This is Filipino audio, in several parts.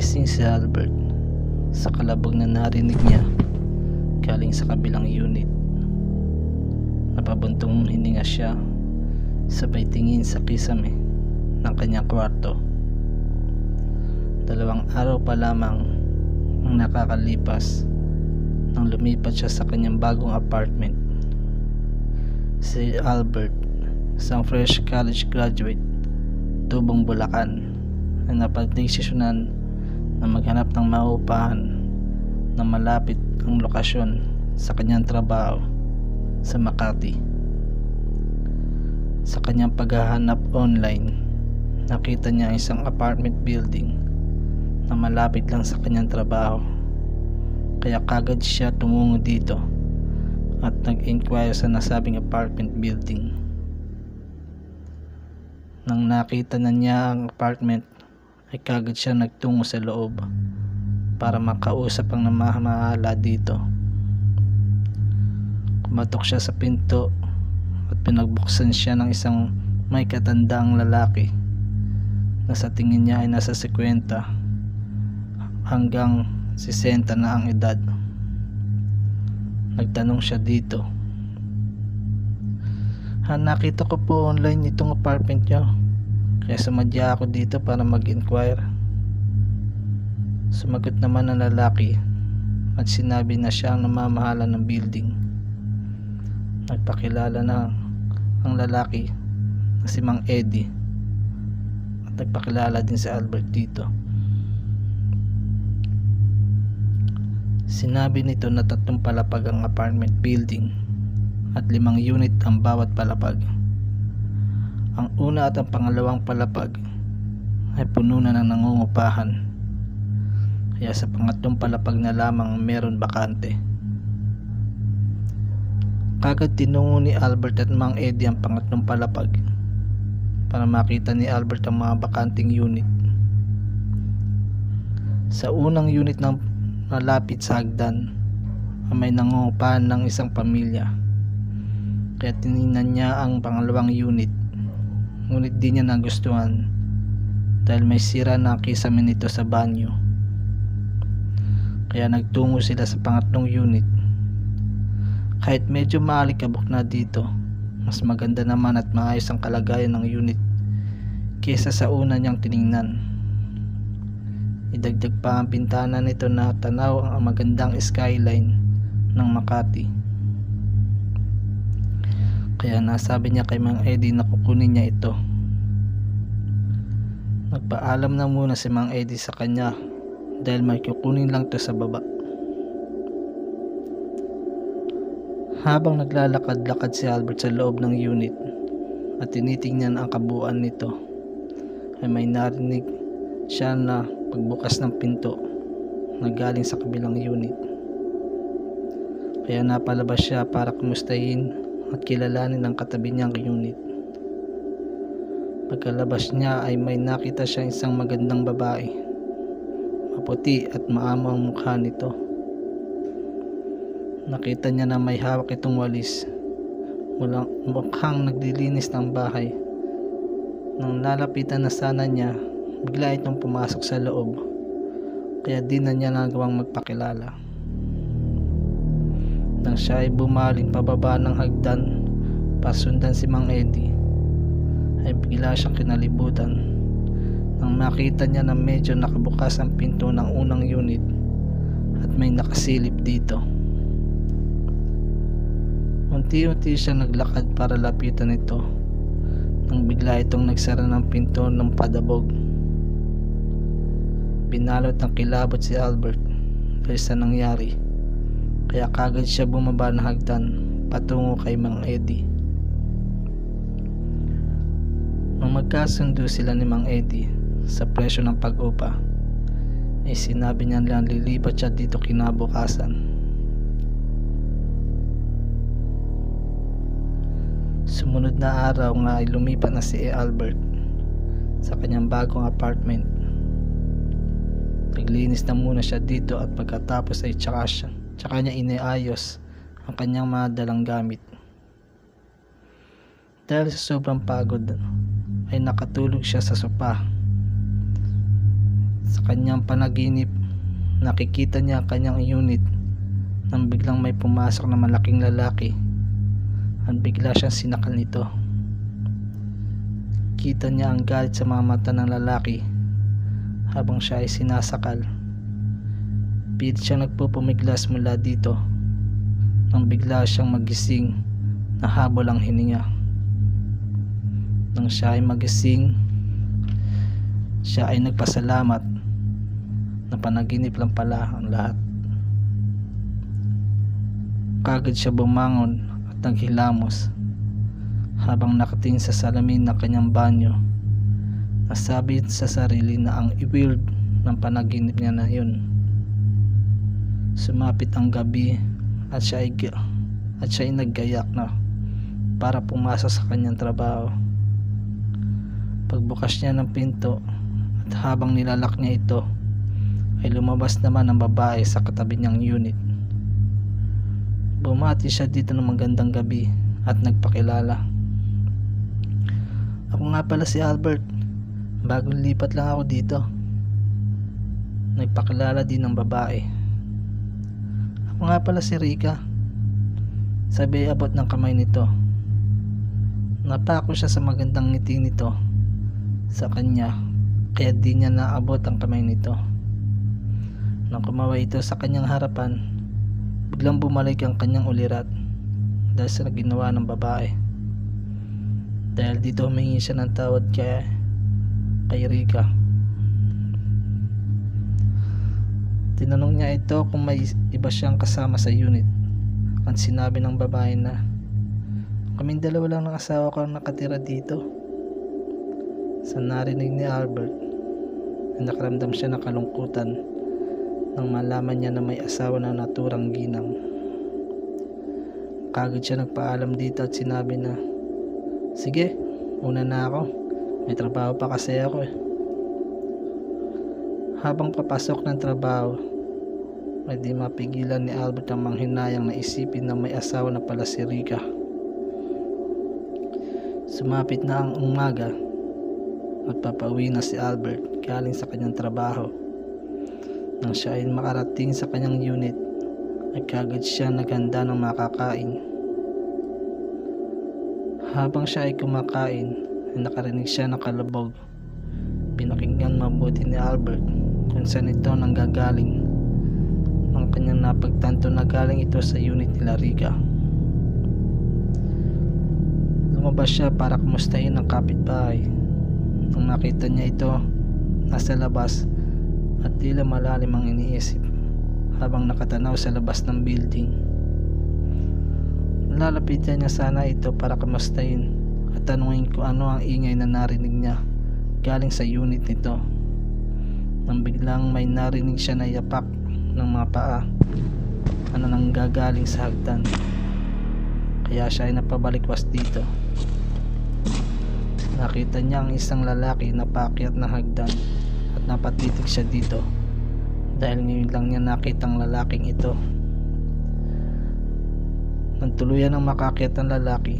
Nagising si Albert sa kalabog na narinig niya galing sa kabilang unit. Napabuntong hininga siya, sabay tingin sa kisame ng kanyang kwarto. 2 araw pa lamang ang nakakalipas nang lumipat siya sa kanyang bagong apartment. Si Albert, isang fresh college graduate, tubong Bulacan, ay napagdesisyonan na maghanap ng maupahan na malapit ang lokasyon sa kanyang trabaho sa Makati. Sa kanyang paghahanap online, nakita niya isang apartment building na malapit lang sa kanyang trabaho, kaya kagad siya tumungo dito at nag-inquire sa nasabing apartment building. Nang nakita na niya ang apartment, ay kagad siya nagtungo sa loob para makausap ang namamahala dito. Kumatok siya sa pinto at pinagbuksan siya ng isang may katandaang lalaki na sa tingin niya ay nasa 50 hanggang 60 na ang edad. Nagtanong siya dito, nakita ko po online itong apartment niyo, kaya sumadya ako dito para mag-inquire. Sumagot naman ang lalaki at sinabi na siya ang namamahala ng building. Nagpakilala na ang lalaki na si Mang Eddie at nagpakilala din si Albert dito. Sinabi nito na 3 palapag ang apartment building at 5 unit ang bawat palapag. Ang una at ang pangalawang palapag ay puno na ng nangungupahan, kaya sa pangatlong palapag na lamang meron bakante. Kagad tinungo ni Albert at Mang Eddie ang pangatlong palapag para makita ni Albert ang mga bakanting unit. Sa unang unit ng malapit sa hagdan ay may nangungupahan ng isang pamilya, kaya tiningnan niya ang pangalawang unit, ngunit di niya nagustuhan dahil may sira na kisame nito sa banyo. Kaya nagtungo sila sa pangatlong unit. Kahit medyo maalikabok na dito, mas maganda naman at maayos ang kalagayan ng unit kesa sa una niyang tiningnan. Idagdag pa ang bintana nito na tanaw ang magandang skyline ng Makati. Kaya nasabi niya kay Mang Eddie na kukunin niya ito. Nagpaalam na muna si Mang Eddie sa kanya dahil may kukunin lang to sa baba. Habang naglalakad-lakad si Albert sa loob ng unit at tinitingnan ang kabuuan nito, ay may narinig siya na pagbukas ng pinto na galing sa kabilang unit. Kaya napalabas siya para kumustahin at kilalanin ang katabi niyang unit. Pagkalabas niya ay may nakita siya isang magandang babae. Maputi at maamo ang mukha nito. Nakita niya na may hawak itong walis. Mukhang naglilinis ng bahay. Nang lalapitan na sana niya, bigla itong pumasok sa loob, kaya di na niya nagawang magpakilala. Nang siya ay bumaling pababa ng hagdan pasundan si Mang Eddie, ay bigla siyang kinalibutan nang makita niya na medyo nakabukas ang pinto ng unang unit at may nakasilip dito. Unti-unti siya naglakad para lapitan ito nang bigla itong nagsara ng pinto ng padabog. Binalot ng kilabot si Albert dahil sa nangyari, kaya kagad siya bumaba ng hagdan patungo kay Mang Eddie. Nang magkasundo sila ni Mang Eddie sa presyo ng pag-upa, ay sinabi niya lang lilipat siya dito kinabukasan. Sumunod na araw nga ay lumipat na si Albert sa kanyang bagong apartment. Naglinis na muna siya dito at pagkatapos ay tsaka niya iniayos ang kanyang mga dalang gamit. Dahil sa sobrang pagod ay nakatulog siya sa sopa sa Sa kanyang panaginip, nakikita niya ang kanyang unit nang biglang may pumasok na malaking lalaki at bigla siyang sinakal nito. Kita niya ang galit sa mga mata ng lalaki habang siya ay sinasakal. Pilit siyang nagpupumiglas mula dito nang bigla siyang magising na habol ang hininga. Nang siya ay magising, siya ay nagpasalamat na panaginip lang pala ang lahat. Kagad siya bumangon at naghilamos habang nakatingin sa salamin ng kanyang banyo. Nasabi sa sarili na ang weird ng panaginip niya na yun. Sumapit ang gabi at siya ay naggayak na para pumasok sa kanyang trabaho. Pagbukas niya ng pinto at habang nilalak niya ito, ay lumabas naman ang babae sa katabi niyang unit. Bumati siya dito ng magandang gabi at nagpakilala. Ako nga pala si Albert, bagong lipat lang ako dito. Nagpakilala din ng babae. Ako nga pala si Rika, sabi abot ng kamay nito. Napako siya sa magandang ngiti nito sa kanya, kaya di niya naabot ang kamay nito. Nang kumaway ito sa kanyang harapan, biglang bumalik ang kanyang ulirat dahil sa ginawa ng babae. Dahil dito humingi siya ng tawad kay Rika. Tinanong niya ito kung may iba siyang kasama sa unit at sinabi ng babae na kaming dalawa lang ng asawa ko ang nakatira dito. Sa narinig ni Albert, nakaramdam siya ng kalungkutan nang malaman niya na may asawa na naturang ginang. Kagad siya nagpaalam dito at sinabi na, sige, una na ako, may trabaho pa kasi ako eh. Habang papasok ng trabaho, ay di mapigilan ni Albert ang manghinayang na isipin na may asawa na pala si Rika. Sumapit na ang umaga at papauwi na si Albert galing sa kanyang trabaho. Nang siya ay makarating sa kanyang unit, ay kagad siya naghanda ng makakain. Habang siya ay kumakain, ay nakarinig siya ng kalabog. Pinakinggan mabuti ni Albert kung saan ito nanggagaling. Ang kanyang napagtanto na galing ito sa unit nila Rika. Lumabas siya para kumustahin ang kapitbahay. Nang makita niya ito nasa labas at tila malalim ang iniisip habang nakatanaw sa labas ng building. Lalapitan niya sana ito para kamustahin at tanungin kung ano ang ingay na narinig niya galing sa unit nito. Nang biglang may narinig siya na yapak ng mga paa na nanggagaling sa hagdan. Kaya siya ay napabalikwas dito. Nakita niya ang isang lalaki na paakyat na hagdan at napatitig siya dito dahil ngayon lang niya nakita ang lalaking ito. Nang tuluyan ng makakyat ang lalaki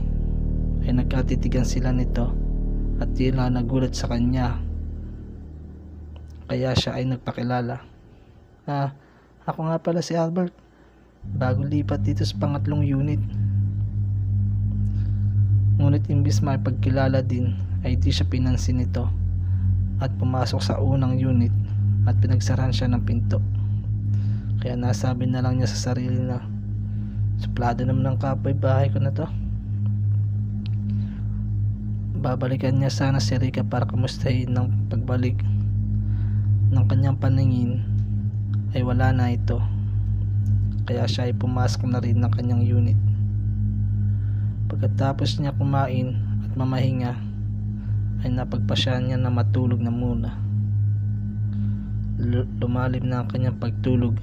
ay nagkatitigan sila nito at tila nagulat sa kanya, kaya siya ay nagpakilala. Ako nga pala si Albert, bagong lipat dito sa pangatlong unit. Ngunit imbis makipagkilala din ay di siya pinansin nito at pumasok sa unang unit at pinagsarahan siya ng pinto. Kaya nasabi na lang niya sa sarili na suplado naman ng kapay-bahay ko na to. Babalikan niya sana si Rika para kamustahin. Ng pagbalik ng kanyang paningin ay wala na ito, kaya siya ay pumasok na rin ng kanyang unit. Pagkatapos niya kumain at mamahinga ay napagpasya niya na matulog na muna. Lumalim na ang kanyang pagtulog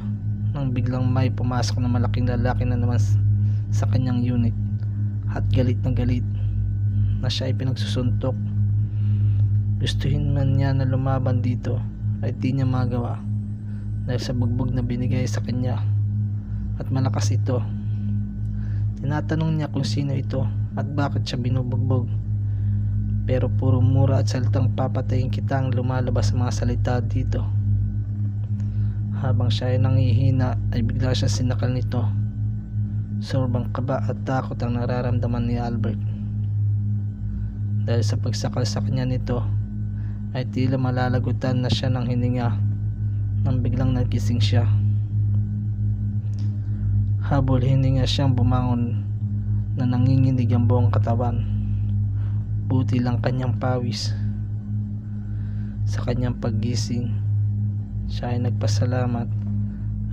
nang biglang may pumasok na malaking lalaki na naman sa kanyang unit at galit na galit na siya ay pinagsusuntok. Gustuhin man niya na lumaban dito ay di niya magawa dahil sa bugbog na binigay sa kanya at malakas ito. Tinatanong niya kung sino ito at bakit siya binubugbog, pero puro mura at salitang papatayin kita ang lumalabas sa mga salita dito. Habang siya ay nangihina ay bigla siya sinakal nito. Sobrang kaba at takot ang nararamdaman ni Albert. Dahil sa pagsakal sa kanya nito ay tila malalagutan na siya ng hininga nang biglang nagising siya. Habol hininga siyang bumangon na nanginginig ang buong katawan. Buti lang kanyang pawis. Sa kanyang paggising, siya ay nagpasalamat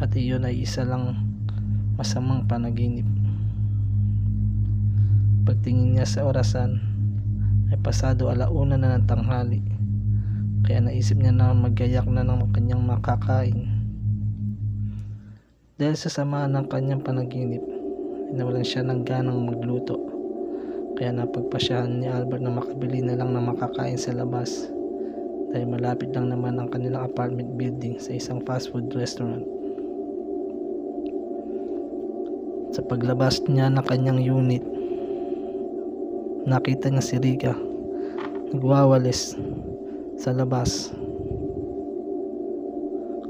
at iyon ay isa lang masamang panaginip. Pagtingin niya sa orasan ay pasado 1:00 na ng tanghali, kaya naisip niya na maggayak na ng kanyang makakain. Dahil sa sama ng kanyang panaginip ay nawalan siya ng ganang magluto, kaya napagpasyahan ni Albert na makabili na lang ng makakain sa labas dahil malapit lang naman ang kanilang apartment building sa isang fast food restaurant. Sa paglabas niya ng kanyang unit, nakita niya si Rica nagwawalis sa labas,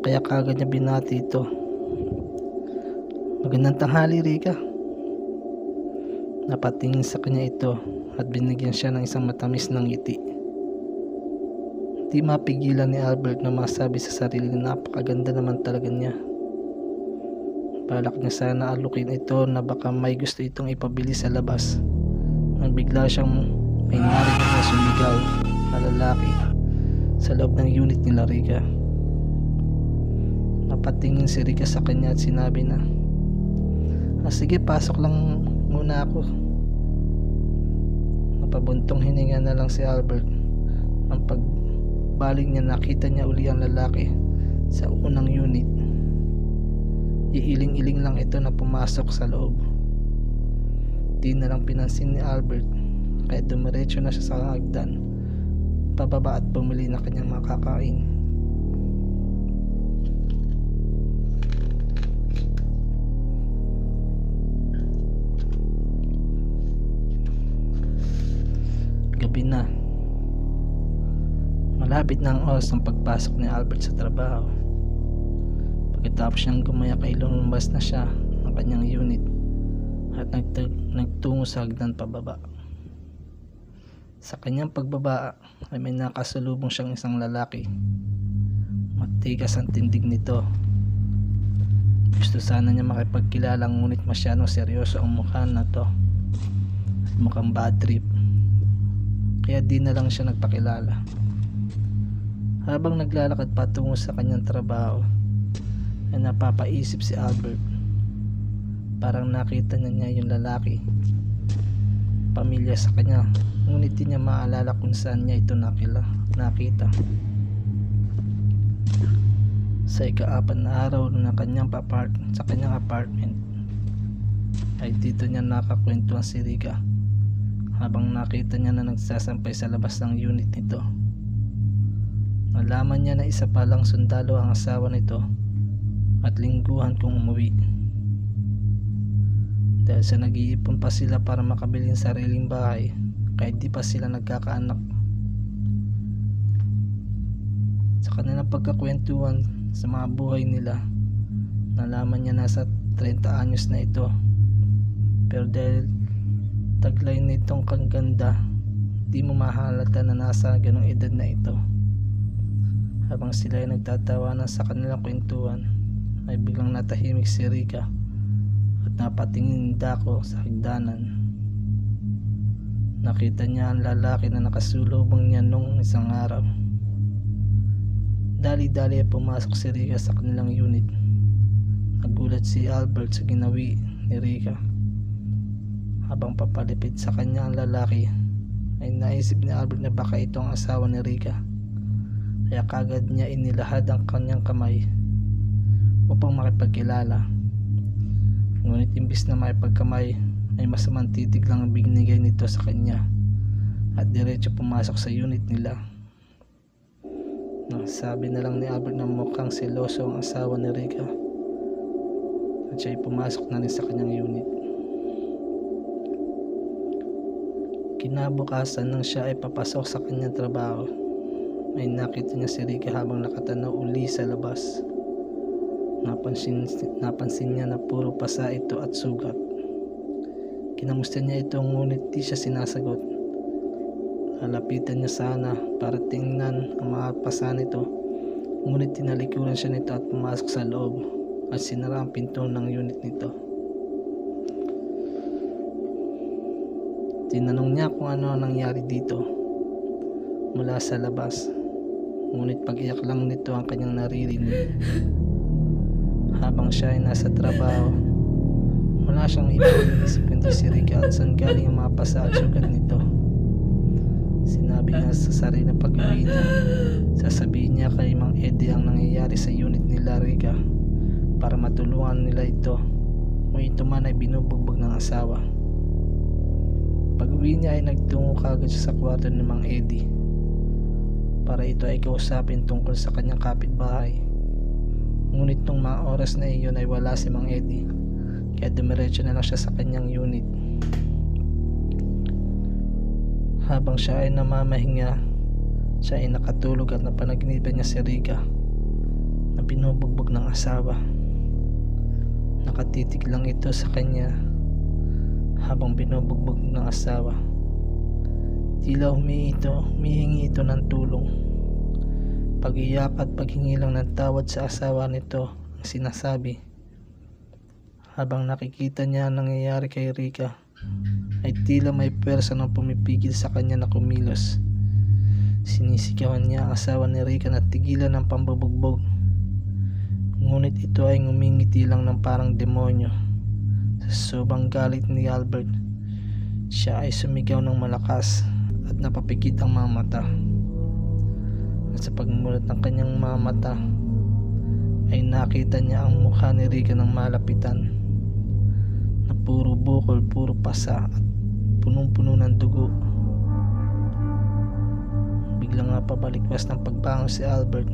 kaya kagad niya binati ito. "Magandang tanghali, Rica." Napatingin sa kanya ito at binigyan siya ng isang matamis na ngiti. Di mapigilan ni Albert na masabi sa sarili na napakaganda naman talaga niya. Balak niya sana alukin ito na baka may gusto itong ipabili sa labas, nang bigla siyang may narinig na sumigaw na lalaki sa loob ng unit nila Rica. Napatingin si Rica sa kanya at sinabi na, sige, pasok lang muna ako." Napabuntong hininga na lang si Albert. Ang pagbalik niya, nakita niya uli ang lalaki sa unang unit. Iiling-iling lang ito na pumasok sa loob. Di na lang pinansin ni Albert, kaya dumiretso na siya sa hagdan pababa at bumili na kanyang makakain. Gabi na. Malapit na ang oras ng pagpasok ni Albert sa trabaho. Pagkatapos niyang gumayak ay lumabas na siya ng kanyang unit at nagtungo sa hagdan pababa. Sa kanyang pagbaba ay may nakasalubong siyang isang lalaki. Matigas ang tindig nito. Gusto sana niya makipagkilala, ngunit masyadong seryoso ang mukha na to. Mukhang bad trip, kaya di na lang siya nagpakilala. Habang naglalakad patungo sa kanyang trabaho ay napapaisip si Albert. Parang nakita niya yung lalaki, pamilya sa kanya, ngunit di niya maalala kung saan niya ito nakita. Sa ika-4 na araw na kanyang sa kanyang apartment ay dito niya nakakwentuhan si Rica habang nakita niya na nagsasampay sa labas ng unit nito. Nalaman niya na isa palang sundalo ang asawa nito at lingguhan kung umuwi. Dahil sa nag-iipon pa sila para makabili ng sariling bahay, kahit di pa sila nagkakaanak. Sa kanilang pagkakwentuhan sa mga buhay nila, nalaman niya nasa 30 anyos na ito. Pero dahil taglay nitong kaganda, di mo mahalata na nasa ganong edad na ito. Habang sila ay nagtatawanan sa kanilang kwentuhan, ay biglang natahimik si Rica at napatingin dako sa hagdanan. Nakita niya ang lalaki na nakasulubong niya nung isang araw. Dali-dali ay pumasok si Rica sa kanilang unit. Nagulat si Albert sa ginawi ni Rica. Habang papalipit sa kanya ang lalaki, ay naisip ni Albert na baka ito ang asawa ni Rica. Kaya kagad niya inilahad ang kanyang kamay upang makipagkilala. Ngunit imbis na makipagkamay ay masamang titig lang ang binigay nito sa kanya at diretso pumasok sa unit nila. Sabi na lang ni Albert na mukhang seloso ang asawa ni Rica at siya ay pumasok na rin sa kanyang unit. Kinabukasan nang siya ay papasok sa kanyang trabaho, ay nakita niya si Rica habang nakatanaw uli sa labas. Napansin niya na puro pasa ito at sugat. Kinamusta niya ito ngunit di siya sinasagot. Lalapitan niya sana para tingnan ang mga pasa nito, ngunit tinalikuran siya nito at pumasok sa loob at sinara ang pinto ng unit nito. Tinanong niya kung ano ang nangyari dito mula sa labas, ngunit pag-iyak lang nito ang kanyang naririnig. Habang siya ay nasa trabaho, wala siyang ibang iniisip kundi si Rica at saan galing ang mga pasa at sugat nito. Sinabi niya sa sarili na pag-uwi niya, sasabihin niya kay Mang Eddie ang nangyayari sa unit nila Rica para matulungan nila ito kung ito man ay binubugbog ng asawa. Pag-uwi niya ay nagtungo kagad siya sa kwarto ni Mang Eddie para ito ay kausapin tungkol sa kanyang kapitbahay. Ngunit nung mga oras na iyon ay wala si Mang Eddie, kaya dumiretso na lang siya sa kanyang unit. Habang siya ay namamahinga, siya ay nakatulog at napanaginipan niya si Rica na binubugbog ng asawa. Nakatitig lang ito sa kanya habang binubugbog ng asawa. Tila humihingi ito ng tulong. Pag-iyak at paghingi lang ng tawad sa asawa nito ang sinasabi. Habang nakikita niya ang nangyayari kay Rica, ay tila may pwersa nang pumipigil sa kanya na kumilos. Sinisigawan niya ang asawa ni Rica na tigilan ng pambubugbog, ngunit ito ay ngumingiti lang ng parang demonyo. Sa sobrang galit ni Albert, siya ay sumigaw ng malakas at napapikit ang mga mata. At sa pagmulat ng kanyang mga mata ay nakita niya ang mukha ni Rica ng malapitan na puro bukol, puro pasa at punong-puno ng dugo. Biglang nga pabalikwas ng pagbangon si Albert.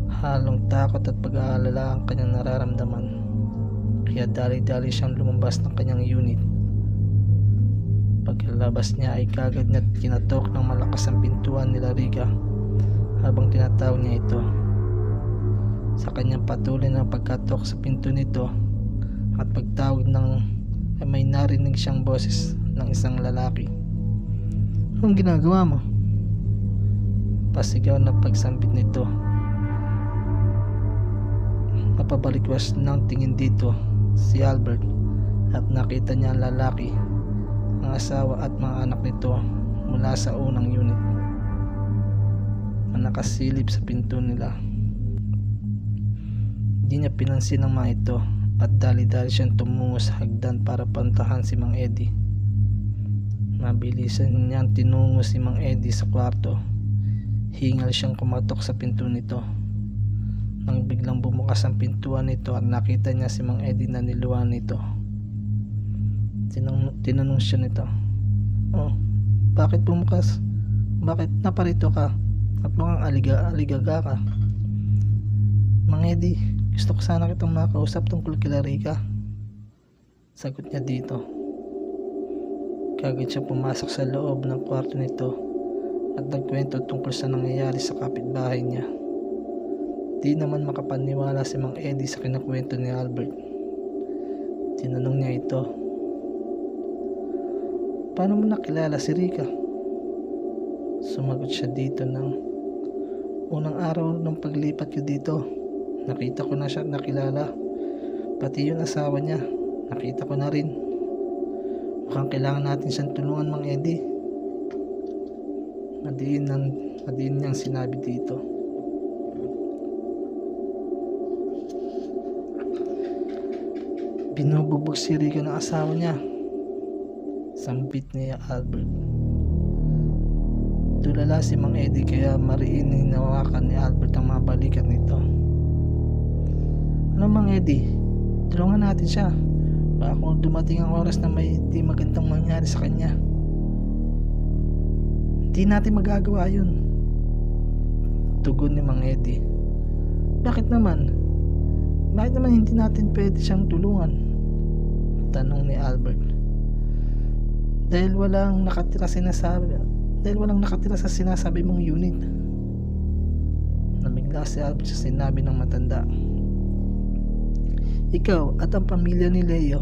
Halong takot at pag-aalala ang kanyang nararamdaman, kaya dali-dali siyang lumabas ng kanyang unit. Pagkalabas niya ay kagad niya kinatok ng malakas ang pintuan nila Rica habang tinatawag niya ito. Sa kanyang patuloy na pagkatok sa pinto nito at pagtawag ay may narinig siyang boses ng isang lalaki. "Anong ginagawa mo?" Pasigaw na pagsambit nito. Napabalikwas ng tingin dito si Albert at nakita niya ang lalaki, ang asawa at mga anak nito mula sa unang unit na nakasilip sa pinto nila. Hindi niya pinansin ang mga ito at dali-dali siyang tumungo sa hagdan para puntahan si Mang Eddie. Mabilisan niyang tinungo si Mang Eddie sa kwarto. Hingal siyang kumatok sa pinto nito. Nang biglang bumukas ang pintuan nito at nakita niya si Mang Eddie na niluwan nito. Tinanong siya nito, "Oh, bakit bumukas? Bakit naparito ka? At mukhang aligaga ka." "Mang Eddie, gusto ko sana kitang makausap tungkol kila Rica," sagot niya dito. Kagad siya pumasok sa loob ng kwarto nito at nagkwento tungkol sa nangyayari sa kapitbahay niya. Di naman makapaniwala si Mang Eddie sa kinakwento ni Albert. Tinanong niya ito, "Paano mo nakilala si Rica?" Sumagot siya dito ng, "Unang araw ng paglipat ko dito, nakita ko na siya at nakilala. Pati yung asawa niya, nakita ko na rin. Mukhang kailangan natin siyang tulungan, Mang Eddie." Madiin niyang sinabi dito. "Binubugbog si Rica ng asawa niya," sambit ni Albert. Tulala si Mang Eddie kaya mariin hinawakan ni Albert ang mga balikat nito. "Ano, Mang Eddie? Tulungan natin siya. Baka kung dumating ang oras na may di magandang mangyari sa kanya, hindi natin magagawa yun," tugon ni Mang Eddie. Bakit naman hindi natin pwede siyang tulungan?" tanong ni Albert. Dahil walang nakatira sa sinasabi mong unit," Namigla si Albert sa sinabi ng matanda. Ikaw at ang pamilya ni Leo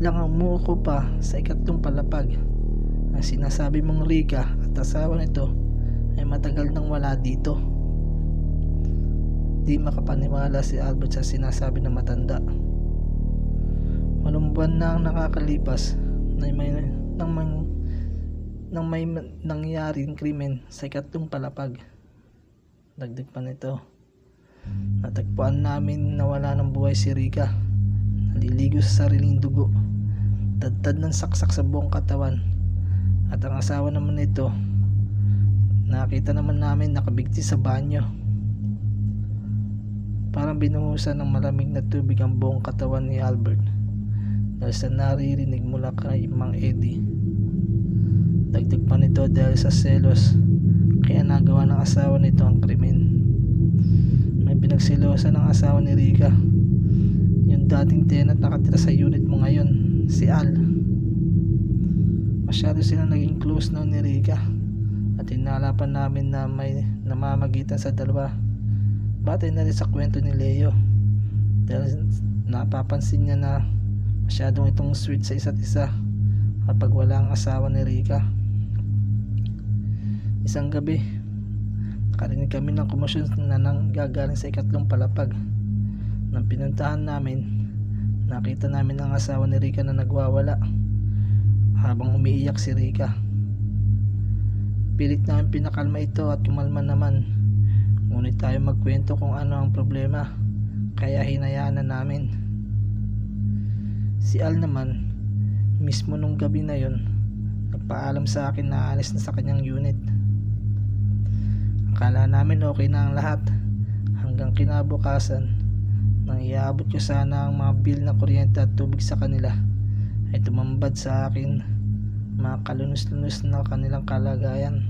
lang ang umuuko pa sa ikatlong palapag. Ang sinasabi mong Rica at asawa nito ay matagal nang wala dito. Di makapaniwala si Albert sa sinasabi ng matanda. 8 buwan na ang nakakalipas nang may nangyaring krimen sa ikatlong palapag. Dagdag pa nito, natagpuan namin na wala ng buhay si Rica. Naliligo sa sariling dugo, dadtad ng saksak sa buong katawan. At ang asawa naman nito, nakita naman namin nakabigti sa banyo. Parang binuhusan ng malamig na tubig ang buong katawan ni Albert dahil sa naririnig mula kay Mang Eddie. Dagdag pa nito, dahil sa selos kaya nagawa ng asawa nito ang krimen. May pinagselosan ng asawa ni Rica, yung dating tenant nakatira sa unit mo ngayon, si Al. Masyado silang naging close noon ni Rica at hinalapan namin na may namamagitan sa dalawa. Batay na rin sa kwento ni Leo dahil napapansin niya na masyadong itong sweet sa isa't isa kapag wala ang asawa ni Rica. Isang gabi, nakarinig kami ng komosyon na nanggagaling sa ikatlong palapag. Nang pinuntahan namin, nakita namin ang asawa ni Rica na nagwawala habang umiiyak si Rica. Pilit namin pinakalma ito at kumalma naman, ngunit tayo magkwento kung ano ang problema, kaya hinayaan na namin. Si Al naman, mismo nung gabi na yon, nagpaalam sa akin na aalis na sa kanyang unit. Akala namin okay na ang lahat hanggang kinabukasan, nang iabot ko sana ang mga bill na kuryente at tubig sa kanila, ay tumambad sa akin mga kalunos-lunos na kanilang kalagayan.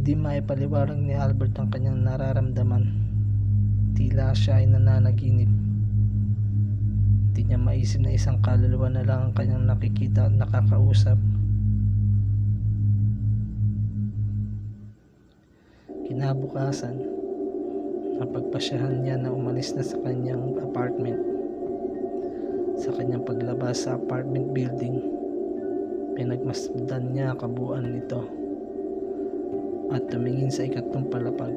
Di maipaliwanag ni Albert ang kanyang nararamdaman. Tila siya ay nananaginip. Di niya maisip na isang kaluluwa na lang ang kanyang nakikita at nakakausap. Kinabukasan, napagpasyahan niya na umalis na sa kanyang apartment. Sa kanyang paglabas sa apartment building, pinagmasdan niya kabuuan nito at tumingin sa ikatlong palapag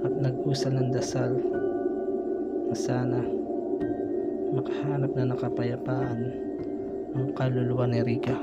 at nag-usal ng dasal na sana makahanap na nakapayapaan ang kaluluwa ni Rica.